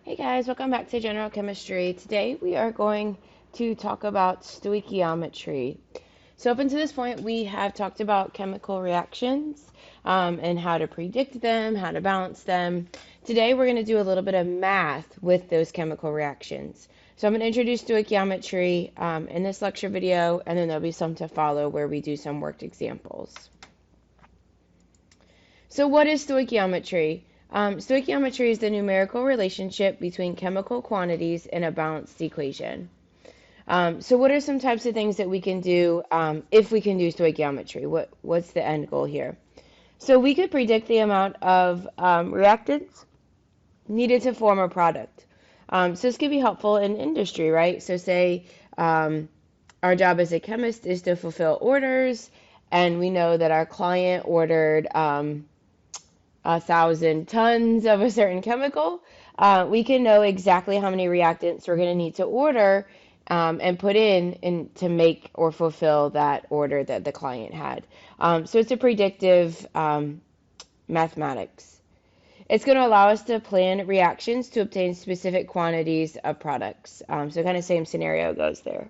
Hey guys, welcome back to General Chemistry. Today we are going to talk about stoichiometry. So up until this point, we have talked about chemical reactions and how to predict them, how to balance them. Today we're going to do a little bit of math with those chemical reactions. So I'm going to introduce stoichiometry in this lecture video, and then there'll be some to follow where we do some worked examples. So what is stoichiometry? Stoichiometry is the numerical relationship between chemical quantities in a balanced equation. So what are some types of things that we can do if we can do stoichiometry? What's the end goal here? So we could predict the amount of reactants needed to form a product. So this could be helpful in industry, right? So say our job as a chemist is to fulfill orders, and we know that our client ordered 1,000 tons of a certain chemical, we can know exactly how many reactants we're going to need to order and put in to make or fulfill that order that the client had. So it's a predictive mathematics. It's going to allow us to plan reactions to obtain specific quantities of products. So kind of same scenario goes there.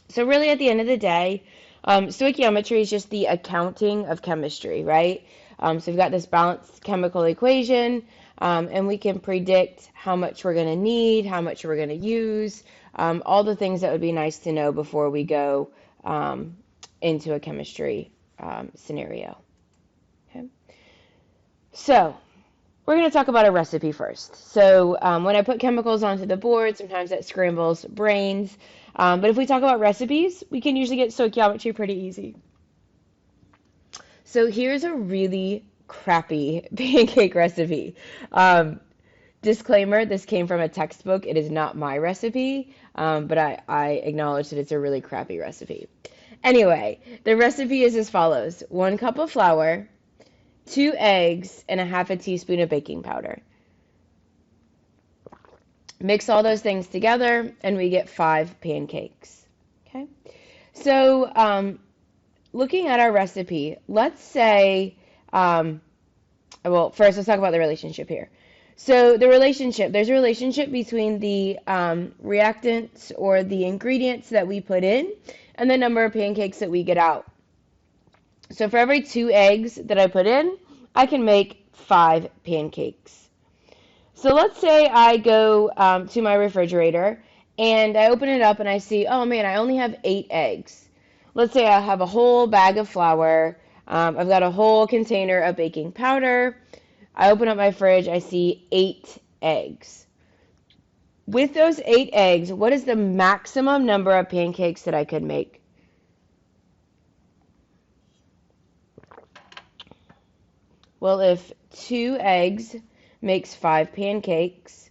So really at the end of the day, stoichiometry is just the accounting of chemistry, right? So we've got this balanced chemical equation, and we can predict how much we're going to need, how much we're going to use, all the things that would be nice to know before we go into a chemistry scenario. Okay. So we're going to talk about a recipe first. So when I put chemicals onto the board, sometimes that scrambles brains. But if we talk about recipes, we can usually get stoichiometry pretty easy. So here's a really crappy pancake recipe. Disclaimer, this came from a textbook. It is not my recipe, but I acknowledge that it's a really crappy recipe. Anyway, the recipe is as follows. 1 cup of flour, 2 eggs, and a half a teaspoon of baking powder. Mix all those things together, and we get 5 pancakes. Okay? So, looking at our recipe, let's say, well, first let's talk about the relationship here. So there's a relationship between the reactants or the ingredients that we put in and the number of pancakes that we get out. So for every 2 eggs that I put in, I can make 5 pancakes. So let's say I go to my refrigerator and I open it up and I see, oh man, I only have 8 eggs. Let's say I have a whole bag of flour. I've got a whole container of baking powder. I open up my fridge, I see 8 eggs. With those 8 eggs, what is the maximum number of pancakes that I could make? Well, if 2 eggs makes 5 pancakes,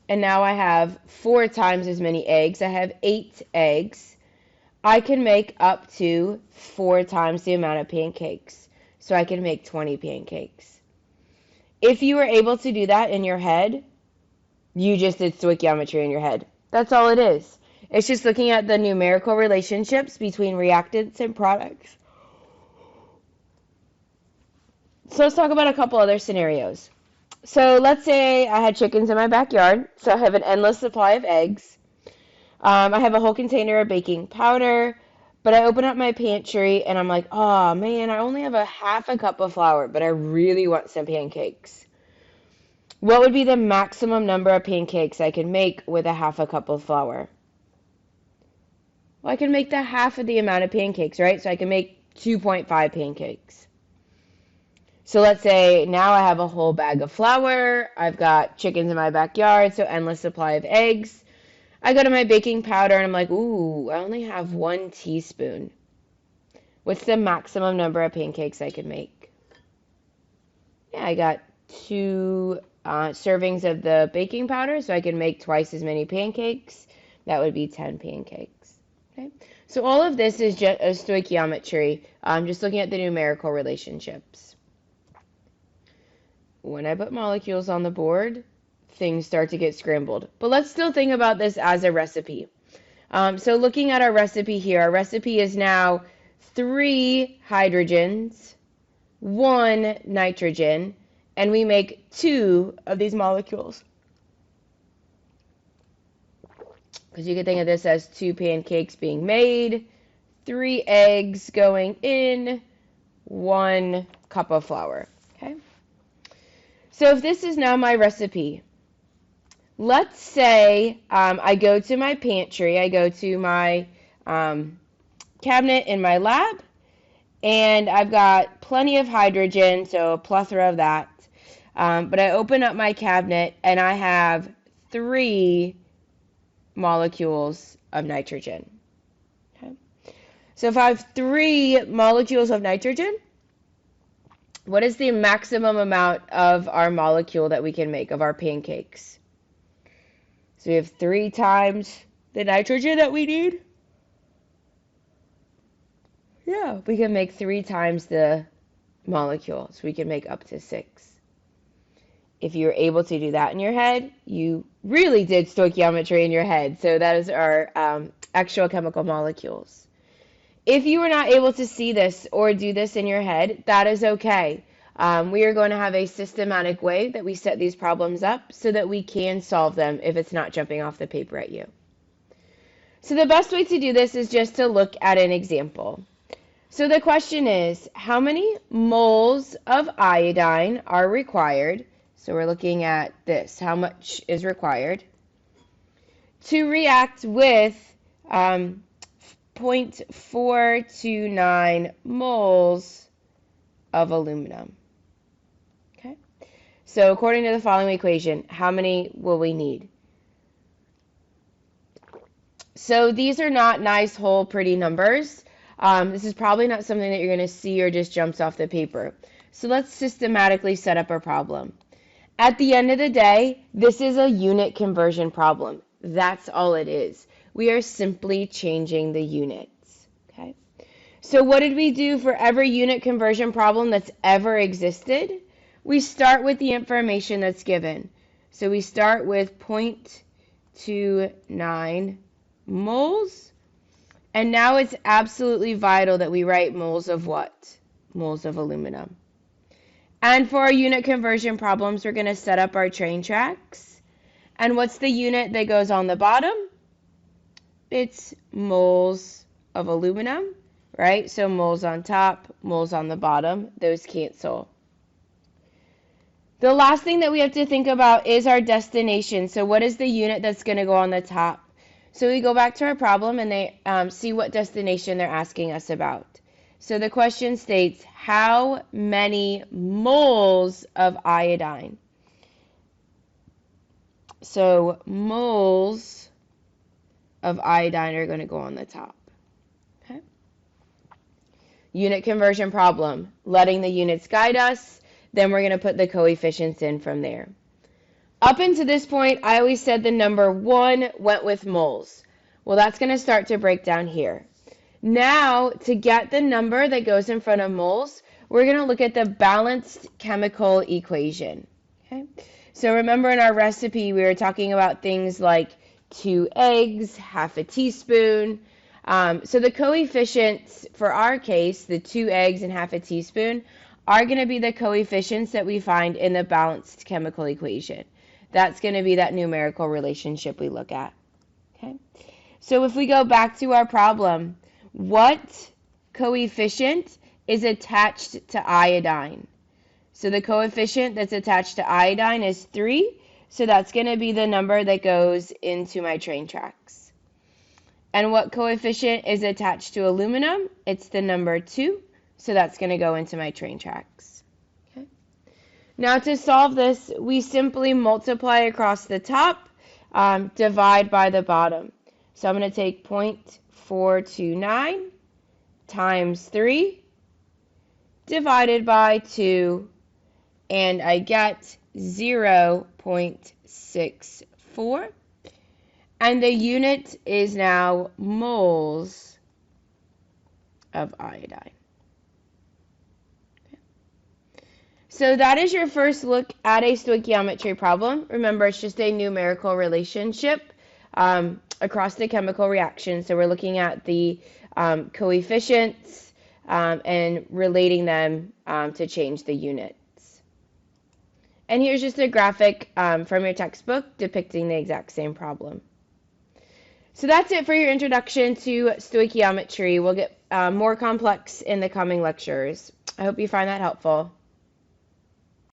and now I have 4 times as many eggs, I have 8 eggs, I can make up to 4 times the amount of pancakes. So I can make 20 pancakes. If you were able to do that in your head, you just did stoichiometry in your head. That's all it is. It's just looking at the numerical relationships between reactants and products. So let's talk about a couple other scenarios. So let's say I had chickens in my backyard, so I have an endless supply of eggs. I have a whole container of baking powder, but I open up my pantry and I'm like, oh man, I only have a half a cup of flour, but I really want some pancakes. What would be the maximum number of pancakes I could make with a half a cup of flour? Well, I can make the half of the amount of pancakes, right? So I can make 2.5 pancakes. So let's say now I have a whole bag of flour, I've got chickens in my backyard, so endless supply of eggs. I go to my baking powder and I'm like, ooh, I only have 1 teaspoon. What's the maximum number of pancakes I could make? Yeah, I got 2 servings of the baking powder, so I can make twice as many pancakes. That would be 10 pancakes. Okay, so all of this is just a stoichiometry, just looking at the numerical relationships. When I put molecules on the board, things start to get scrambled. But let's still think about this as a recipe. So looking at our recipe here, our recipe is now 3 hydrogens, 1 nitrogen, and we make 2 of these molecules. Because you can think of this as 2 pancakes being made, 3 eggs going in, 1 cup of flour. Okay? So if this is now my recipe, let's say I go to my pantry, I go to my cabinet in my lab, and I've got plenty of hydrogen, so a plethora of that. But I open up my cabinet and I have 3 molecules of nitrogen. Okay? So if I have 3 molecules of nitrogen, what is the maximum amount of our molecule that we can make, of our pancakes? So we have 3 times the nitrogen that we need. Yeah, we can make 3 times the molecule, so we can make up to 6. If you're able to do that in your head, you really did stoichiometry in your head. So that is our actual chemical molecules. If you were not able to see this or do this in your head, that is okay. We are going to have a systematic way that we set these problems up so that we can solve them if it's not jumping off the paper at you. So the best way to do this is just to look at an example. So the question is, how many moles of iodine are required? So we're looking at this, how much is required to react with 0.429 moles of aluminum. Okay. So according to the following equation, how many will we need? So these are not nice, whole, pretty numbers. This is probably not something that you're going to see or just jumps off the paper. So let's systematically set up a problem. At the end of the day, this is a unit conversion problem. That's all it is. We are simply changing the units. Okay. So what did we do for every unit conversion problem that's ever existed? We start with the information that's given. So we start with 0.29 moles. And now it's absolutely vital that we write moles of what? Moles of aluminum. And for our unit conversion problems, we're going to set up our train tracks. And what's the unit that goes on the bottom? It's moles of aluminum, right? So moles on top, moles on the bottom, those cancel. The last thing that we have to think about is our destination. So what is the unit that's going to go on the top? So we go back to our problem and they see what destination they're asking us about. So the question states, how many moles of iodine? So moles of iodine are going to go on the top. Okay. Unit conversion problem, letting the units guide us. Then we're going to put the coefficients in from there. Up until this point, I always said the number 1 went with moles. Well, that's going to start to break down here. Now, to get the number that goes in front of moles, we're going to look at the balanced chemical equation. Okay? So remember in our recipe, we were talking about things like 2 eggs, half a teaspoon. So the coefficients, for our case, the 2 eggs and half a teaspoon, are going to be the coefficients that we find in the balanced chemical equation. That's going to be that numerical relationship we look at. Okay? So if we go back to our problem, what coefficient is attached to iodine? So the coefficient that's attached to iodine is 3, so that's going to be the number that goes into my train tracks. And what coefficient is attached to aluminum? It's the number 2, so that's going to go into my train tracks. Okay. Now to solve this, we simply multiply across the top, divide by the bottom. So I'm going to take 0.429 times 3 divided by 2, and I get 0.64. And the unit is now moles of iodine. Okay. So that is your first look at a stoichiometry problem. Remember, it's just a numerical relationship across the chemical reaction. So we're looking at the coefficients and relating them to change the units. And here's just a graphic from your textbook depicting the exact same problem. So that's it for your introduction to stoichiometry. We'll get more complex in the coming lectures. I hope you find that helpful.